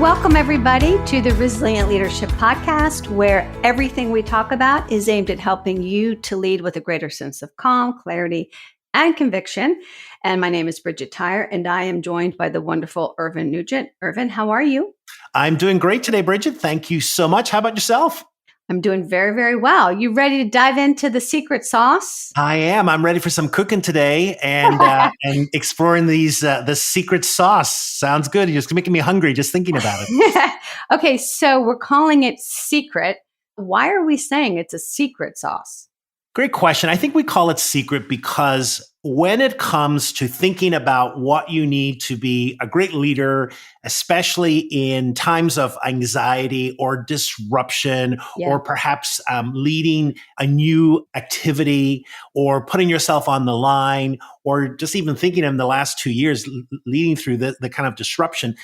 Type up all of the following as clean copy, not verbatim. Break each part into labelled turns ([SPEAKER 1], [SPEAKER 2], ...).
[SPEAKER 1] Welcome, everybody, to the Resilient Leadership Podcast, where everything we talk about is aimed at helping you to lead with a greater sense of calm, clarity, and conviction. And my name is Bridget Tyer, and I am joined by the wonderful Irvin Nugent. Irvin, how are you?
[SPEAKER 2] I'm doing great today, Bridget. Thank you so much. How about yourself?
[SPEAKER 1] I'm doing very, very well. You ready to dive into the secret sauce?
[SPEAKER 2] I am. I'm ready for some cooking today and exploring the secret sauce. Sounds good. You're just making me hungry just thinking about it.
[SPEAKER 1] Okay, so we're calling it secret. Why are we saying it's a secret sauce?
[SPEAKER 2] Great question. I think we call it secret because when it comes to thinking about what you need to be a great leader, especially in times of anxiety or disruption, or perhaps leading a new activity or putting yourself on the line, or just even thinking in the last 2 years, leading through the kind of disruption,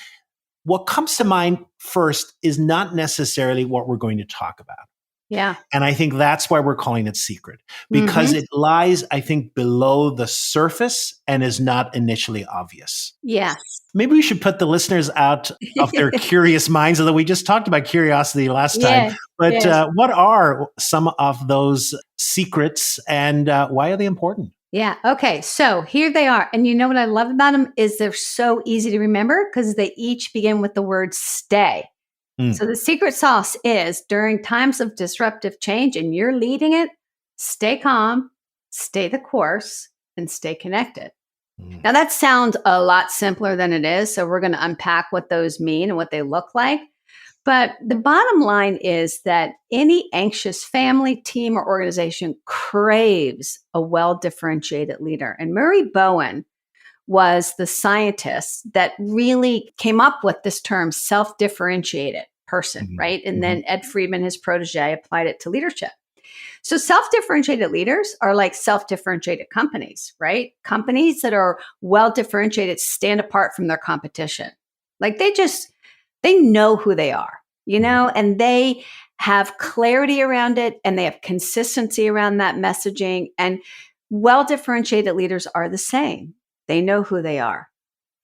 [SPEAKER 2] what comes to mind first is not necessarily what we're going to talk about.
[SPEAKER 1] Yeah.
[SPEAKER 2] And I think that's why we're calling it secret, because it lies, I think, below the surface and is not initially obvious.
[SPEAKER 1] Yes.
[SPEAKER 2] Maybe we should put the listeners out of their curious minds, although we just talked about curiosity last time. But what are some of those secrets and why are they important?
[SPEAKER 1] Yeah. Okay. So here they are. And you know what I love about them is they're so easy to remember because they each begin with the word stay. So the secret sauce is during times of disruptive change and you're leading it, stay calm, stay the course, and stay connected. Now that sounds a lot simpler than it is. So we're going to unpack what those mean and what they look like. But the bottom line is that any anxious family, team, or organization craves a well-differentiated leader. And Murray Bowen was the scientist that really came up with this term self-differentiated person, right? And then Ed Friedman, his protege, applied it to leadership. So self-differentiated leaders are like self-differentiated companies, right? Companies that are well-differentiated stand apart from their competition. Like they know who they are, and they have clarity around it and they have consistency around that messaging. And well-differentiated leaders are the same. They know who they are.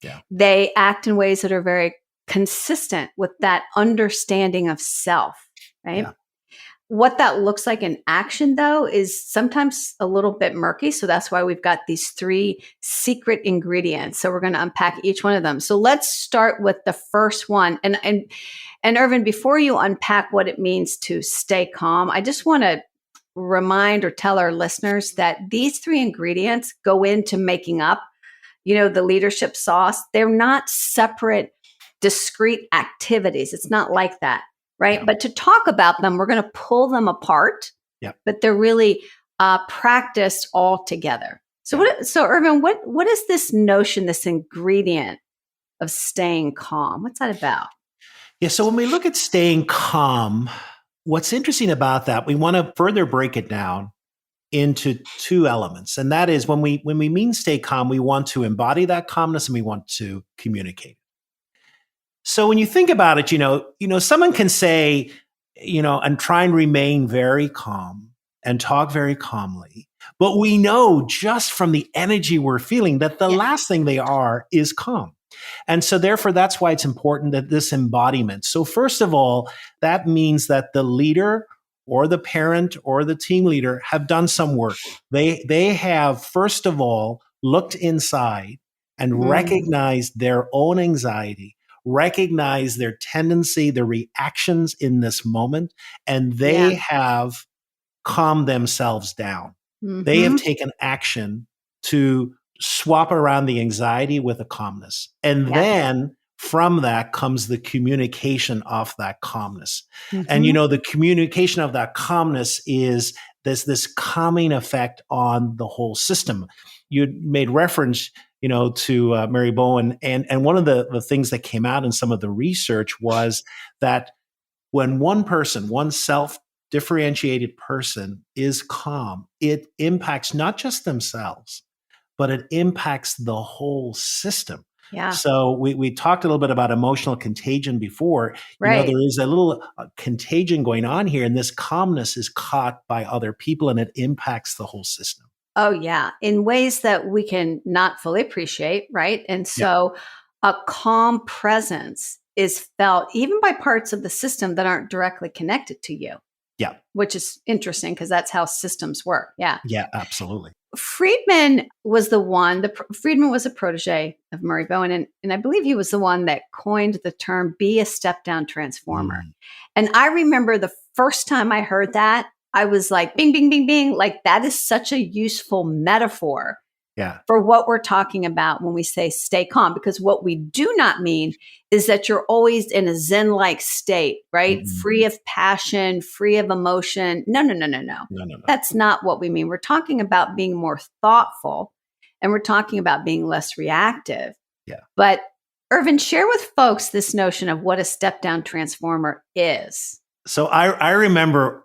[SPEAKER 2] Yeah.
[SPEAKER 1] They act in ways that are very consistent with that understanding of self, right? Yeah. What that looks like in action, though, is sometimes a little bit murky. So that's why we've got these 3 secret ingredients. So we're going to unpack each one of them. So let's start with the first one. And Irvin, before you unpack what it means to stay calm, I just want to remind or tell our listeners that these 3 ingredients go into making up the leadership sauce. They're not separate, discrete activities. It's not like that, right? Yeah. But to talk about them, we're going to pull them apart, but they're really practiced all together. So Irvin, what is this notion, this ingredient of staying calm? What's that about?
[SPEAKER 2] Yeah. So when we look at staying calm, what's interesting about that, we want to further break it down into 2 elements. And that is when we mean stay calm, we want to embody that calmness and we want to communicate. So when you think about it, someone can say, and try and remain very calm and talk very calmly. But we know just from the energy we're feeling that the last thing they are is calm. And so therefore, that's why it's important that this embodiment. So first of all, that means that the leader or the parent or the team leader have done some work. They have, first of all, looked inside and recognized their own anxiety, recognized their tendency, their reactions in this moment, and they have calmed themselves down. They have taken action to swap around the anxiety with a calmness. And then from that comes the communication of that calmness. And, the communication of that calmness is there's this calming effect on the whole system. You made reference, to Mary Bowen. And one of the things that came out in some of the research was that when one self-differentiated person is calm, it impacts not just themselves, but it impacts the whole system.
[SPEAKER 1] Yeah.
[SPEAKER 2] So we talked a little bit about emotional contagion before.
[SPEAKER 1] Right.
[SPEAKER 2] There is a little contagion going on here, and this calmness is caught by other people, and it impacts the whole system.
[SPEAKER 1] Oh, yeah, in ways that we can not fully appreciate, right? And so a calm presence is felt even by parts of the system that aren't directly connected to you.
[SPEAKER 2] Yeah.
[SPEAKER 1] Which is interesting because that's how systems work. Yeah.
[SPEAKER 2] Yeah, absolutely.
[SPEAKER 1] Friedman was the one, Friedman was a protege of Murray Bowen, and I believe he was the one that coined the term be a step down transformer. And I remember the first time I heard that, I was like, bing, bing, bing, bing. Like, that is such a useful metaphor for what we're talking about when we say stay calm, because what we do not mean is that you're always in a Zen-like state, right? Free of passion, free of emotion. No. That's not what we mean. We're talking about being more thoughtful, and we're talking about being less reactive.
[SPEAKER 2] Yeah.
[SPEAKER 1] But Irvin, share with folks this notion of what a step down transformer is.
[SPEAKER 2] So I remember,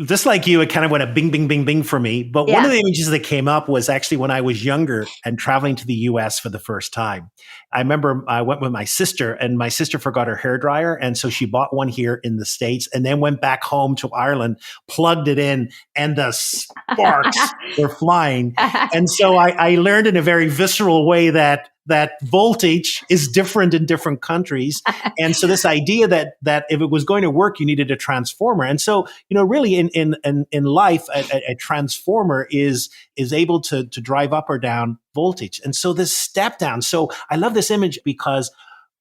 [SPEAKER 2] just like you, it kind of went a bing, bing, bing, bing for me. But one of the images that came up was actually when I was younger and traveling to the US for the first time. I remember I went with my sister, and my sister forgot her hairdryer. And so she bought one here in the States and then went back home to Ireland, plugged it in, and the sparks were flying. And so I learned in a very visceral way that voltage is different in different countries. And so this idea that if it was going to work, you needed a transformer. And so, really in life, a transformer is able to drive up or down voltage. And so this step down. So I love this image because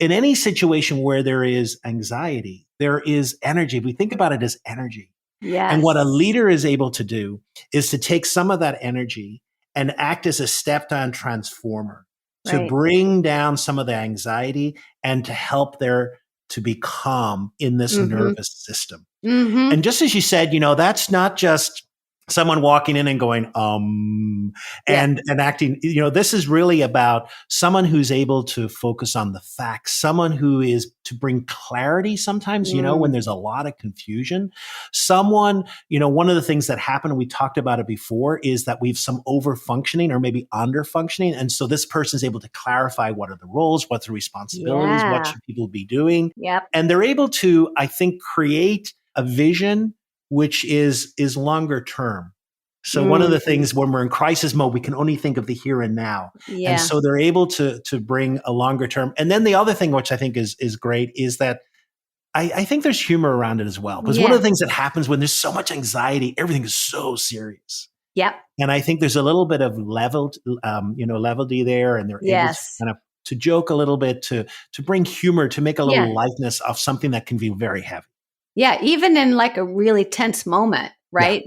[SPEAKER 2] in any situation where there is anxiety, there is energy. We think about it as energy.
[SPEAKER 1] Yes.
[SPEAKER 2] And what a leader is able to do is to take some of that energy and act as a step down transformer. To bring down some of the anxiety and to help there to be calm in this nervous system. And just as you said, that's not just someone walking in and going, and acting, this is really about someone who's able to focus on the facts, someone who is to bring clarity sometimes, when there's a lot of confusion, someone, one of the things that happened, and we talked about it before, is that we've some over functioning or maybe under functioning. And so this person is able to clarify what are the roles, what's the responsibilities, what should people be doing? And they're able to, I think, create a vision which is longer term. So one of the things when we're in crisis mode, we can only think of the here and now. And so they're able to bring a longer term. And then the other thing, which I think is great, is that I think there's humor around it as well. Because one of the things that happens when there's so much anxiety, everything is so serious. And I think there's a little bit of levity there, and they're able to kind of to joke a little bit, to bring humor, to make a little lightness of something that can be very heavy.
[SPEAKER 1] Yeah, even in like a really tense moment, right?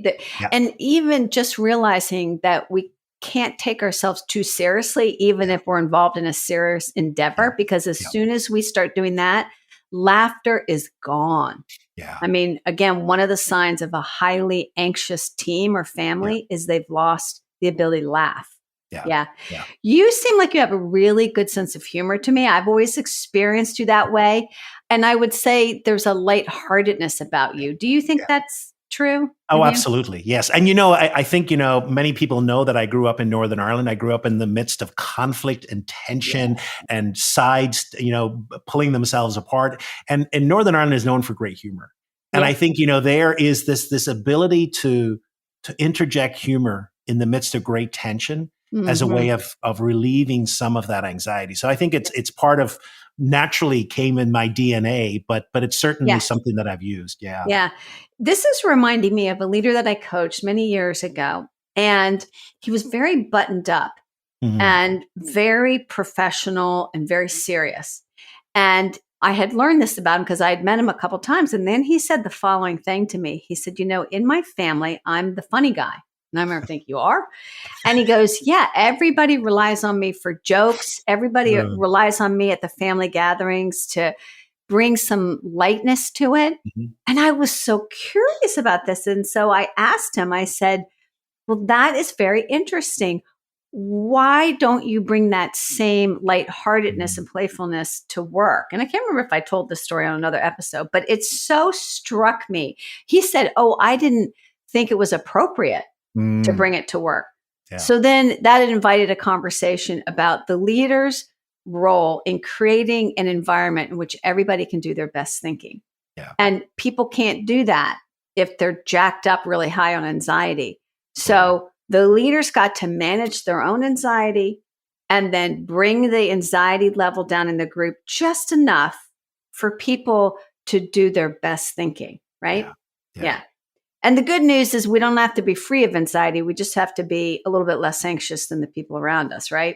[SPEAKER 1] And even just realizing that we can't take ourselves too seriously, even if we're involved in a serious endeavor, because as soon as we start doing that, laughter is gone. I mean, again, one of the signs of a highly anxious team or family is they've lost the ability to laugh. You seem like you have a really good sense of humor to me. I've always experienced you that way. And I would say there's a lightheartedness about you. Do you think that's true?
[SPEAKER 2] Oh, absolutely. Yes. And, I think, many people know that I grew up in Northern Ireland. I grew up in the midst of conflict and tension and sides, pulling themselves apart. And Northern Ireland is known for great humor. And I think, there is this ability to interject humor in the midst of great tension as a way of relieving some of that anxiety. So I think it's part of, naturally came in my DNA, but it's certainly something that I've used.
[SPEAKER 1] This is reminding me of a leader that I coached many years ago, and he was very buttoned up and very professional and very serious. And I had learned this about him because I had met him a couple times. And then he said the following thing to me. He said, in my family, I'm the funny guy. And I remember thinking, you are? And he goes, everybody relies on me for jokes. Everybody relies on me at the family gatherings to bring some lightness to it. And I was so curious about this. And so I asked him, I said, well, that is very interesting. Why don't you bring that same lightheartedness and playfulness to work? And I can't remember if I told this story on another episode, but it so struck me. He said, I didn't think it was appropriate to bring it to work. So then that invited a conversation about the leader's role in creating an environment in which everybody can do their best thinking. And people can't do that if they're jacked up really high on anxiety. So the leaders got to manage their own anxiety and then bring the anxiety level down in the group just enough for people to do their best thinking, right?
[SPEAKER 2] Yeah.
[SPEAKER 1] And the good news is we don't have to be free of anxiety. We just have to be a little bit less anxious than the people around us, right?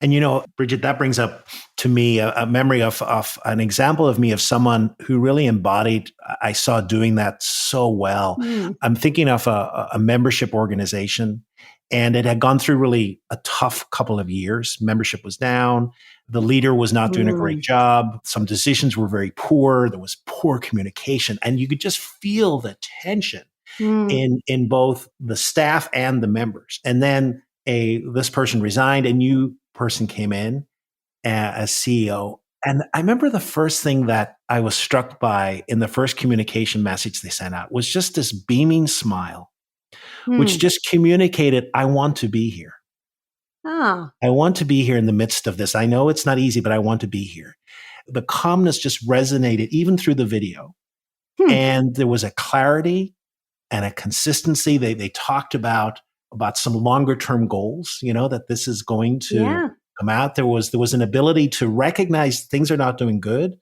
[SPEAKER 2] And Bridget, that brings up to me a memory of an example of me of someone who really embodied. I saw doing that so well. I'm thinking of a membership organization, and it had gone through really a tough couple of years. Membership was down. The leader was not doing a great job. Some decisions were very poor. There was poor communication, and you could just feel the tension in both the staff and the members. And then this person resigned, a new person came in as CEO. And I remember the first thing that I was struck by in the first communication message they sent out was just this beaming smile, which just communicated, I want to be here.
[SPEAKER 1] Oh.
[SPEAKER 2] I want to be here in the midst of this. I know it's not easy, but I want to be here. The calmness just resonated even through the video. And there was a clarity and a consistency. They talked about some longer term goals, that this is going to come out. There was an ability to recognize things are not doing good,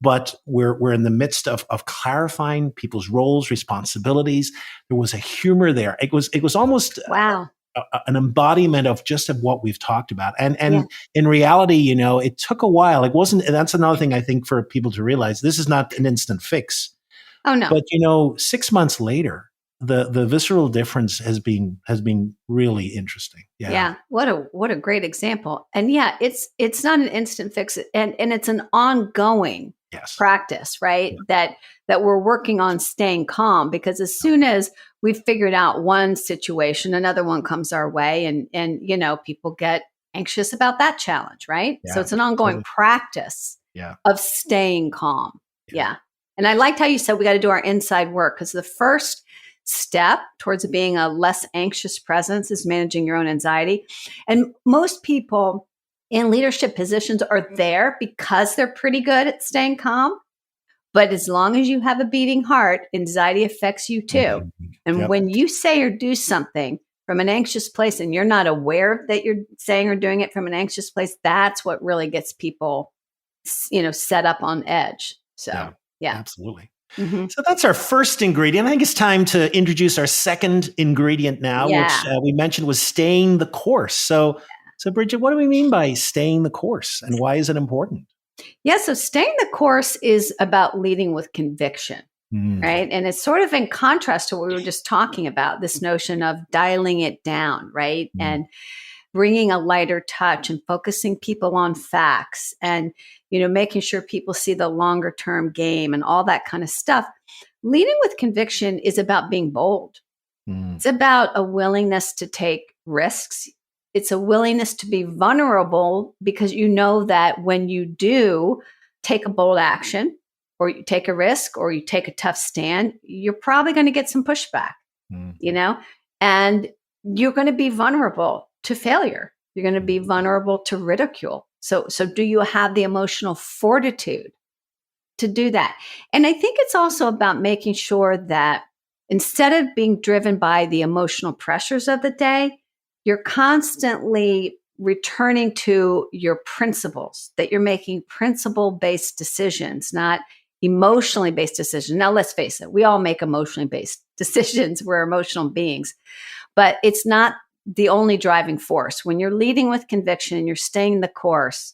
[SPEAKER 2] but we're in the midst of clarifying people's roles, responsibilities. There was a humor there. It was almost an embodiment of what we've talked about. And in reality, it took a while. It wasn't. And that's another thing I think for people to realize. This is not an instant fix.
[SPEAKER 1] Oh no.
[SPEAKER 2] But 6 months later, the visceral difference has been really interesting.
[SPEAKER 1] Yeah. What a great example. And it's not an instant fix, and it's an ongoing practice, right? That we're working on staying calm, because as soon as we've figured out one situation, another one comes our way, and people get anxious about that challenge, right? So it's an ongoing practice of staying calm. Yeah. And I liked how you said we got to do our inside work, because the first step towards being a less anxious presence is managing your own anxiety. And most people in leadership positions are there because they're pretty good at staying calm. But as long as you have a beating heart, anxiety affects you too. And when you say or do something from an anxious place and you're not aware that you're saying or doing it from an anxious place, that's what really gets people, set up on edge. So, yeah.
[SPEAKER 2] Absolutely. So that's our first ingredient. I think it's time to introduce our second ingredient now, which we mentioned was staying the course. So Bridget, what do we mean by staying the course, and why is it important?
[SPEAKER 1] Yeah, so staying the course is about leading with conviction, right? And it's sort of in contrast to what we were just talking about, this notion of dialing it down, right? And bringing a lighter touch and focusing people on facts, and making sure people see the longer term game and all that kind of stuff. Leading with conviction is about being bold. It's about a willingness to take risks. It's a willingness to be vulnerable, because you know that when you do take a bold action, or you take a risk, or you take a tough stand, you're probably going to get some pushback, and you're going to be vulnerable to failure. You're going to be vulnerable to ridicule. So do you have the emotional fortitude to do that? And I think it's also about making sure that instead of being driven by the emotional pressures of the day, you're constantly returning to your principles, that you're making principle-based decisions, not emotionally based decisions. Now, let's face it, we all make emotionally based decisions. We're emotional beings, but it's not the only driving force. When you're leading with conviction and you're staying the course,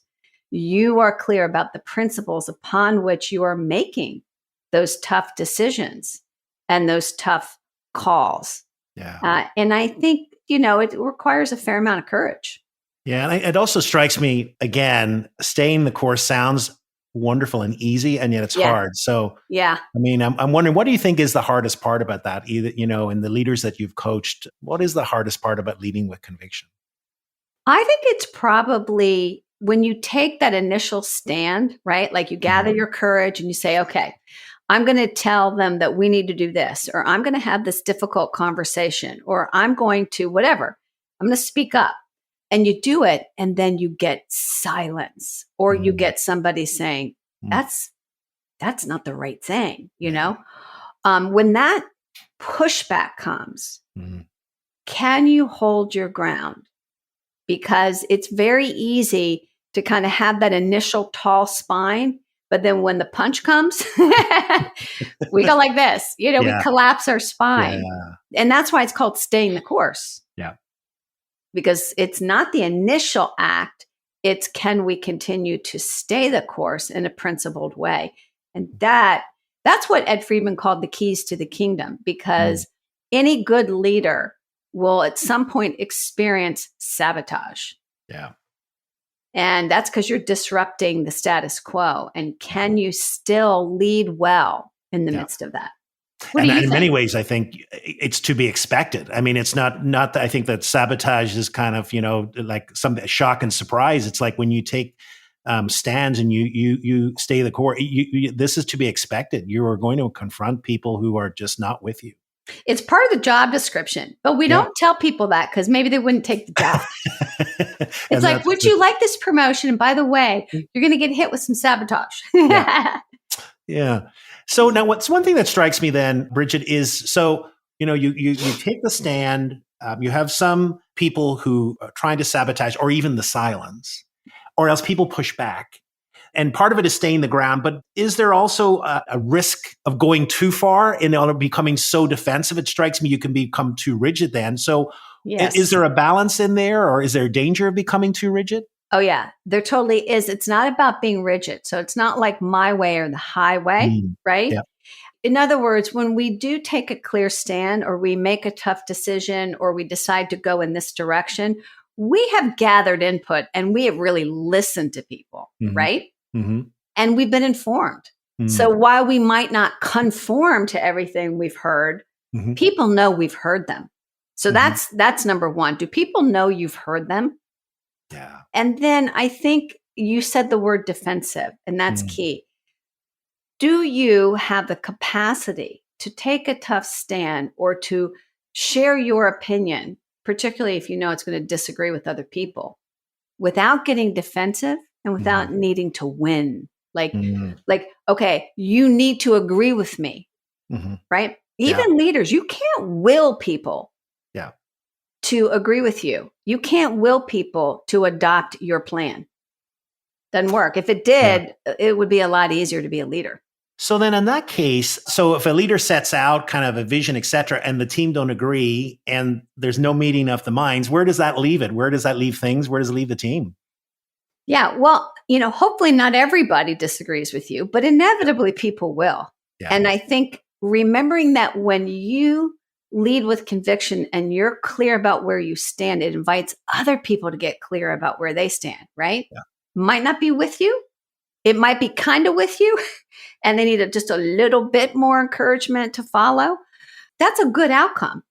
[SPEAKER 1] you are clear about the principles upon which you are making those tough decisions and those tough calls. And I think, it requires a fair amount of courage.
[SPEAKER 2] Yeah. And it also strikes me, again, staying the course sounds wonderful and easy, and yet it's hard. So, I mean, I'm wondering, what do you think is the hardest part about that? Either, in the leaders that you've coached, what is the hardest part about leading with conviction?
[SPEAKER 1] I think it's probably when you take that initial stand, right? Like you gather your courage and you say, okay, I'm going to tell them that we need to do this, or I'm going to have this difficult conversation, or I'm going to whatever. I'm going to speak up. And you do it, and then you get silence, or you get somebody saying, that's not the right thing, When that pushback comes, can you hold your ground? Because it's very easy to kind of have that initial tall spine, But then when the punch comes, we go like this, we collapse our spine. Yeah. And that's why it's called staying the course.
[SPEAKER 2] Yeah.
[SPEAKER 1] Because it's not the initial act. It's can we continue to stay the course in a principled way? And that's what Ed Friedman called the keys to the kingdom, because any good leader will at some point experience sabotage.
[SPEAKER 2] Yeah.
[SPEAKER 1] And that's because you're disrupting the status quo. And can you still lead well in the midst of that? What do you think?
[SPEAKER 2] In many ways, I think it's to be expected. I mean, it's not that I think that sabotage is kind of, like some shock and surprise. It's like when you take stands and you stay the core, this is to be expected. You are going to confront people who are just not with you.
[SPEAKER 1] It's part of the job description, but we don't tell people that because maybe they wouldn't take the job. It's like, would you like this promotion? And by the way, you're going to get hit with some sabotage.
[SPEAKER 2] Yeah. So now what's one thing that strikes me then, Bridget, is you take the stand, you have some people who are trying to sabotage or even the silence, or else people push back. And part of it is staying the ground, but is there also a risk of going too far and becoming so defensive? It strikes me you can become too rigid then. So is there a balance in there, or is there a danger of becoming too rigid?
[SPEAKER 1] Oh, yeah, there totally is. It's not about being rigid. So it's not like my way or the highway, right? Yeah. In other words, when we do take a clear stand or we make a tough decision or we decide to go in this direction, we have gathered input and we have really listened to people, right? Mm-hmm. And we've been informed. So while we might not conform to everything we've heard, people know we've heard them. So that's number one. Do people know you've heard them?
[SPEAKER 2] Yeah.
[SPEAKER 1] And then I think you said the word defensive, and that's key. Do you have the capacity to take a tough stand or to share your opinion, particularly if you know it's going to disagree with other people, without getting defensive and without needing to win? Like, okay, you need to agree with me, right? Even leaders, you can't will people to agree with you. You can't will people to adopt your plan. Doesn't work. If it did, it would be a lot easier to be a leader.
[SPEAKER 2] So then in that case, so if a leader sets out kind of a vision, et cetera, and the team don't agree and there's no meeting of the minds, where does that leave it? Where does that leave things? Where does it leave the team?
[SPEAKER 1] Yeah, well, hopefully not everybody disagrees with you, but inevitably people will. Yeah. And I think remembering that when you lead with conviction and you're clear about where you stand, it invites other people to get clear about where they stand, right? Yeah. Might not be with you. It might be kind of with you and they need just a little bit more encouragement to follow. That's a good outcome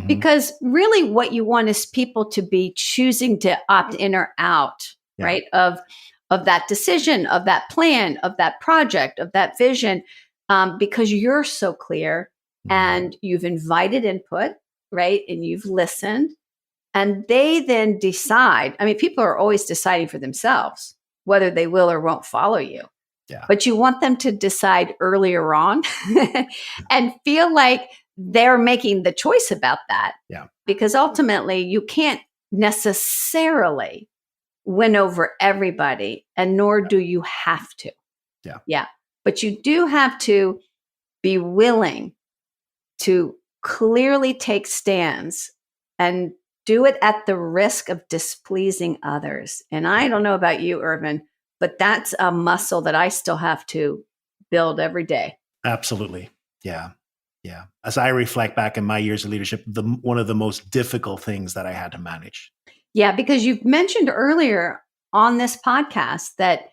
[SPEAKER 1] because really what you want is people to be choosing to opt in or out, right? Of that decision, of that plan, of that project, of that vision, because you're so clear and you've invited input, right? And you've listened and they then decide. I mean, people are always deciding for themselves whether they will or won't follow you. Yeah. But you want them to decide earlier on and feel like they're making the choice about that. Yeah. Because ultimately you can't necessarily win over everybody, and nor do you have to. Yeah. Yeah. But you do have to be willing to clearly take stands and do it at the risk of displeasing others. And I don't know about you, Irvin, but that's a muscle that I still have to build every day.
[SPEAKER 2] Absolutely. Yeah. Yeah. As I reflect back in my years of leadership, one of the most difficult things that I had to manage.
[SPEAKER 1] Yeah, because you've mentioned earlier on this podcast that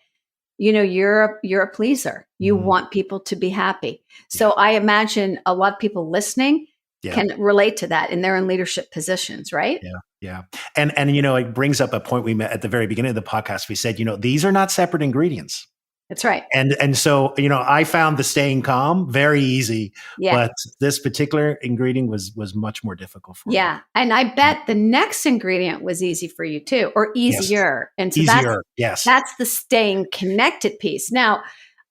[SPEAKER 1] you're a pleaser. You want people to be happy. So I imagine a lot of people listening can relate to that, and they're in leadership positions, right?
[SPEAKER 2] Yeah. Yeah. And it brings up a point we met at the very beginning of the podcast. We said, these are not separate ingredients.
[SPEAKER 1] That's right.
[SPEAKER 2] And so, I found the staying calm very easy, but this particular ingredient was much more difficult for me.
[SPEAKER 1] Yeah. And I bet the next ingredient was easy for you too, or easier.
[SPEAKER 2] Yes.
[SPEAKER 1] And so that's the staying connected piece. Now,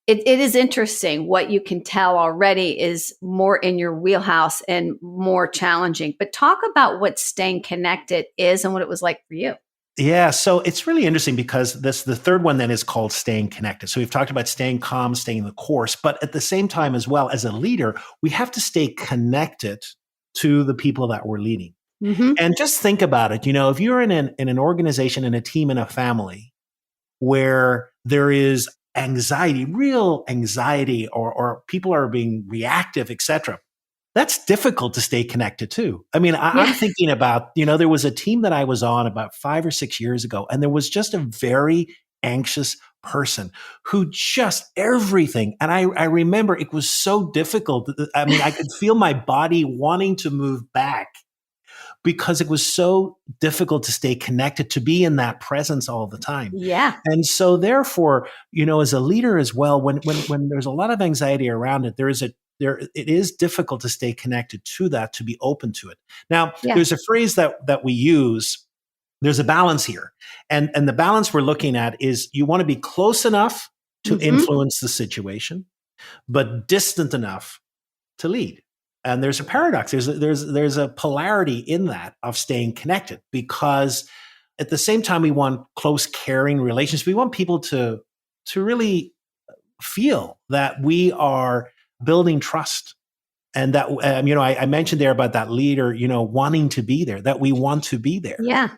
[SPEAKER 1] it is interesting what you can tell already is more in your wheelhouse and more challenging, but talk about what staying connected is and what it was like for you.
[SPEAKER 2] Yeah, so it's really interesting because the third one then is called staying connected. So we've talked about staying calm, staying the course, but at the same time as well as a leader, we have to stay connected to the people that we're leading.
[SPEAKER 1] Mm-hmm.
[SPEAKER 2] And just think about it. If you're in an organization, in a team, in a family where there is anxiety, real anxiety, or people are being reactive, etc., that's difficult to stay connected to. I mean, I'm
[SPEAKER 1] Yeah.
[SPEAKER 2] thinking about, there was a team that I was on about 5 or 6 years ago, and there was just a very anxious person who just everything. And I remember it was so difficult. I mean, I could feel my body wanting to move back because it was so difficult to stay connected, to be in that presence all the time.
[SPEAKER 1] Yeah.
[SPEAKER 2] And so therefore, as a leader as well, when there's a lot of anxiety around it, it is difficult to stay connected to that, to be open to it. Now,
[SPEAKER 1] Yeah.
[SPEAKER 2] there's a phrase that we use. There's a balance here. And the balance we're looking at is you want to be close enough to
[SPEAKER 1] Mm-hmm.
[SPEAKER 2] influence the situation, but distant enough to lead. And there's a paradox. There's a polarity in that of staying connected, because at the same time we want close, caring relations. We want people to really feel that we are building trust, and that I mentioned there about that leader, wanting to be there, that we want to be there.
[SPEAKER 1] Yeah.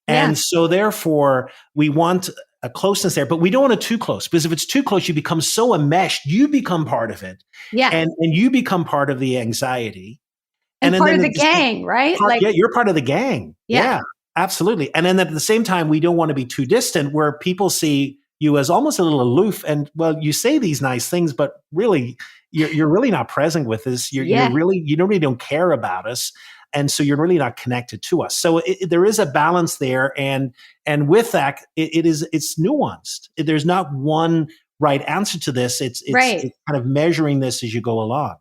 [SPEAKER 1] Yeah.
[SPEAKER 2] And so therefore we want a closeness there, but we don't want it too close, because if it's too close, you become so enmeshed, you become part of it,
[SPEAKER 1] Yeah.
[SPEAKER 2] and you become part of the anxiety.
[SPEAKER 1] And
[SPEAKER 2] And
[SPEAKER 1] part
[SPEAKER 2] then
[SPEAKER 1] of
[SPEAKER 2] at
[SPEAKER 1] the
[SPEAKER 2] the same
[SPEAKER 1] gang, right?
[SPEAKER 2] part, yeah, you're part of the gang.
[SPEAKER 1] Yeah.
[SPEAKER 2] Yeah, absolutely. And then at the same time, we don't want to be too distant where people see you as almost a little aloof. And well, you say these nice things, but really, you're really not present with us.
[SPEAKER 1] Yeah.
[SPEAKER 2] You really don't care about us. And so you're really not connected to us. So there is a balance there. And with that, it's nuanced. There's not one right answer to this. It's
[SPEAKER 1] Right.
[SPEAKER 2] kind of measuring this as you go along.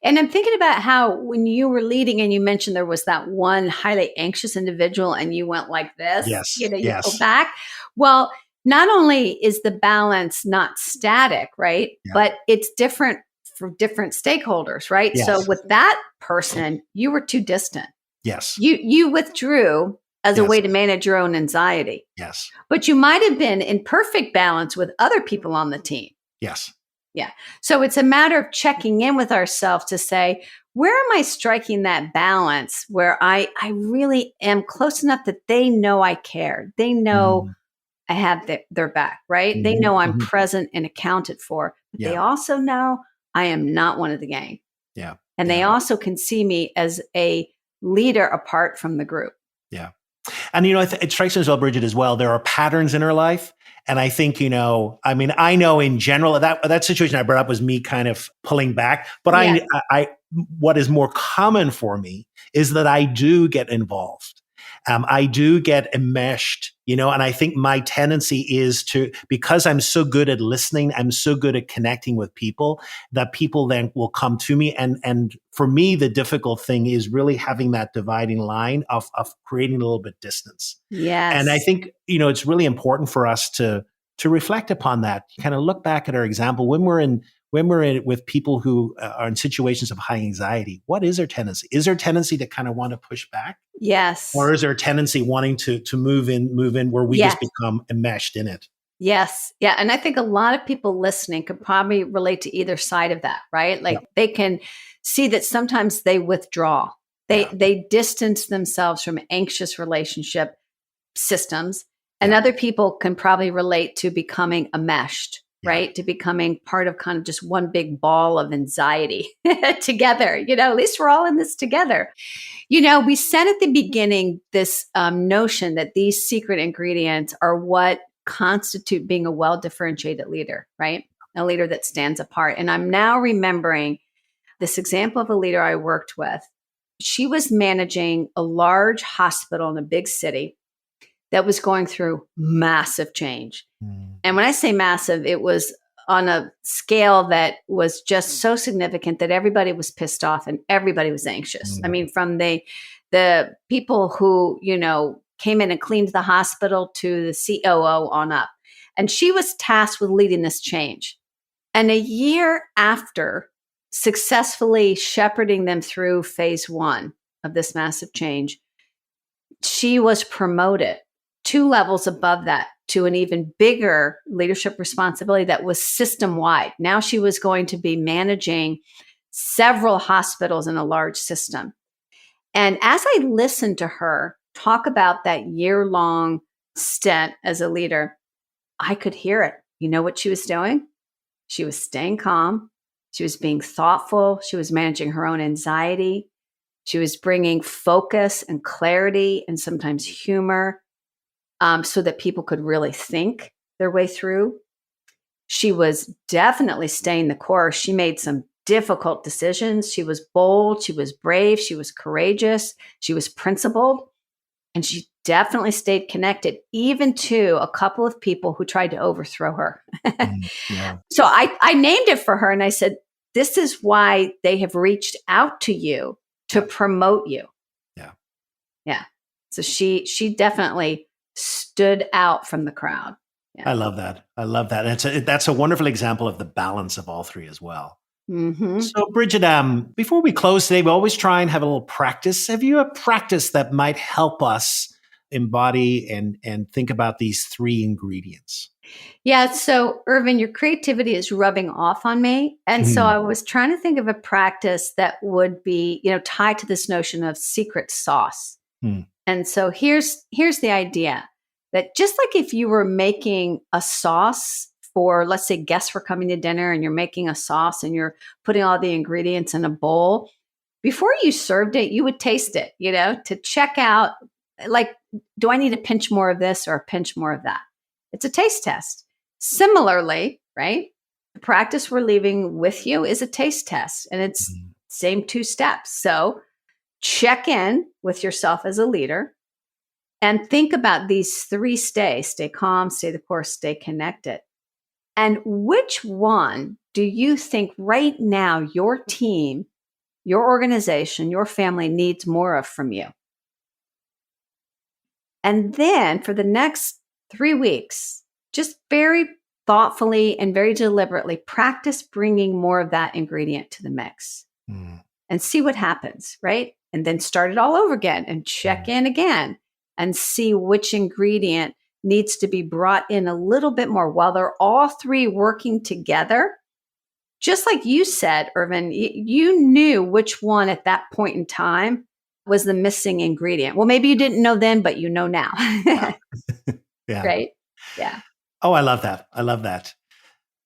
[SPEAKER 1] And I'm thinking about how when you were leading and you mentioned there was that one highly anxious individual and you went like this,
[SPEAKER 2] Yes.
[SPEAKER 1] you go
[SPEAKER 2] Yes.
[SPEAKER 1] back. Well, not only is the balance not static, right?
[SPEAKER 2] Yeah.
[SPEAKER 1] But it's different for different stakeholders, right?
[SPEAKER 2] Yes.
[SPEAKER 1] So with that person, you were too distant.
[SPEAKER 2] Yes.
[SPEAKER 1] You withdrew as a
[SPEAKER 2] Yes.
[SPEAKER 1] way to manage your own anxiety.
[SPEAKER 2] Yes.
[SPEAKER 1] But you might have been in perfect balance with other people on the team.
[SPEAKER 2] Yes.
[SPEAKER 1] Yeah. So it's a matter of checking in with ourselves to say, where am I striking that balance where I really am close enough that they know I care? They know
[SPEAKER 2] Mhm.
[SPEAKER 1] I have their back, right? They
[SPEAKER 2] Mhm.
[SPEAKER 1] know I'm
[SPEAKER 2] Mhm.
[SPEAKER 1] present and accounted for, but they
[SPEAKER 2] Yeah.
[SPEAKER 1] also know I am not one of the gang.
[SPEAKER 2] Yeah.
[SPEAKER 1] And they
[SPEAKER 2] Yeah.
[SPEAKER 1] also can see me as a leader apart from the group.
[SPEAKER 2] Yeah. And, it strikes me as well, Bridget, as well, there are patterns in her life. And I think, I know in general that situation I brought up was me kind of pulling back, but
[SPEAKER 1] Yeah.
[SPEAKER 2] what is more common for me is that I do get involved. I do get enmeshed, and I think my tendency is to, because I'm so good at listening, I'm so good at connecting with people, that people then will come to me. And for me, the difficult thing is really having that dividing line of creating a little bit distance.
[SPEAKER 1] Yes.
[SPEAKER 2] And I think, it's really important for us to reflect upon that, kind of look back at our example when we're in with people who are in situations of high anxiety. What is their tendency? Is there a tendency to kind of want to push back?
[SPEAKER 1] Yes.
[SPEAKER 2] Or is there a tendency wanting to move in where we
[SPEAKER 1] Yes.
[SPEAKER 2] just become enmeshed in it?
[SPEAKER 1] Yes. Yeah. And I think a lot of people listening could probably relate to either side of that, right? Like they can see that sometimes they withdraw. They distance themselves from anxious relationship systems. And other people can probably relate to becoming enmeshed, right? To becoming part of kind of just one big ball of anxiety together. At least we're all in this together. We said at the beginning this notion that these secret ingredients are what constitute being a well-differentiated leader, right? A leader that stands apart. And I'm now remembering this example of a leader I worked with. She was managing a large hospital in a big city that was going through massive change. And when I say massive, it was on a scale that was just so significant that everybody was pissed off and everybody was anxious. I mean, from the people who, came in and cleaned the hospital to the COO on up. And she was tasked with leading this change. And a year after successfully shepherding them through phase one of this massive change, she was promoted 2 levels above that to an even bigger leadership responsibility that was system-wide. Now she was going to be managing several hospitals in a large system. And as I listened to her talk about that year-long stint as a leader, I could hear it. You know what she was doing? She was staying calm. She was being thoughtful. She was managing her own anxiety. She was bringing focus and clarity and sometimes humor so that people could really think their way through. She was definitely staying the course. She made some difficult decisions. She was bold. She was brave. She was courageous. She was principled. And she definitely stayed connected, even to a couple of people who tried to overthrow her.
[SPEAKER 2] Yeah.
[SPEAKER 1] So I named it for her and I said, this is why they have reached out to you to promote you.
[SPEAKER 2] Yeah.
[SPEAKER 1] Yeah. So she definitely stood out from the crowd. Yeah.
[SPEAKER 2] I love that. I love that. And that's a wonderful example of the balance of all three as well.
[SPEAKER 1] Mm-hmm.
[SPEAKER 2] So, Bridget, before we close today, we always try and have a little practice. Have you a practice that might help us embody and think about these 3 ingredients?
[SPEAKER 1] Yeah. So, Irvin, your creativity is rubbing off on me. And so I was trying to think of a practice that would be, tied to this notion of secret sauce. And so here's the idea that just like if you were making a sauce for, let's say, guests were coming to dinner and you're making a sauce and you're putting all the ingredients in a bowl, before you served it, you would taste it, to check out, like, do I need a pinch more of this or a pinch more of that? It's a taste test. Similarly, right? The practice we're leaving with you is a taste test, and it's same 2 steps. So check in with yourself as a leader and think about these 3 stays: stay calm, stay the course, stay connected. And which one do you think right now your team, your organization, your family needs more of from you? And then for the next 3 weeks, just very thoughtfully and very deliberately practice bringing more of that ingredient to the mix and see what happens, right? And then start it all over again and check in again and see which ingredient needs to be brought in a little bit more while they're all 3 working together. Just like you said, Irvin, you knew which one at that point in time was the missing ingredient. Well, maybe you didn't know then, but you know now.
[SPEAKER 2] Yeah.
[SPEAKER 1] Right? Yeah.
[SPEAKER 2] Oh, I love that. I love that.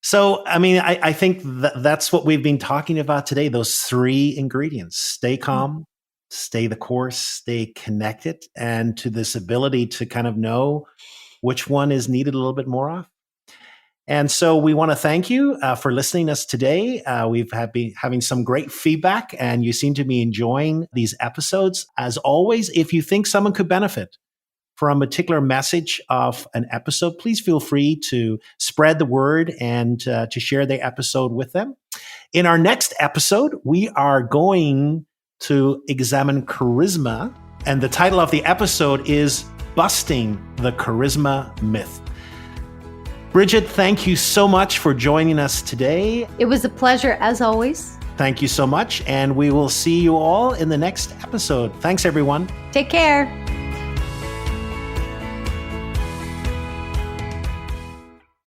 [SPEAKER 2] So, I think that's what we've been talking about today, those 3 ingredients: stay calm, stay the course, stay connected, and to this ability to kind of know which one is needed a little bit more of. And so we want to thank you for listening to us today. We've been having some great feedback, and you seem to be enjoying these episodes. As always, if you think someone could benefit from a particular message of an episode, please feel free to spread the word and to share the episode with them. In our next episode, we are going to examine charisma, and the title of the episode is Busting the Charisma Myth. Bridget, thank you so much for joining us today.
[SPEAKER 1] It was a pleasure, as always.
[SPEAKER 2] Thank you so much, and we will see you all in the next episode. Thanks, everyone.
[SPEAKER 1] Take care.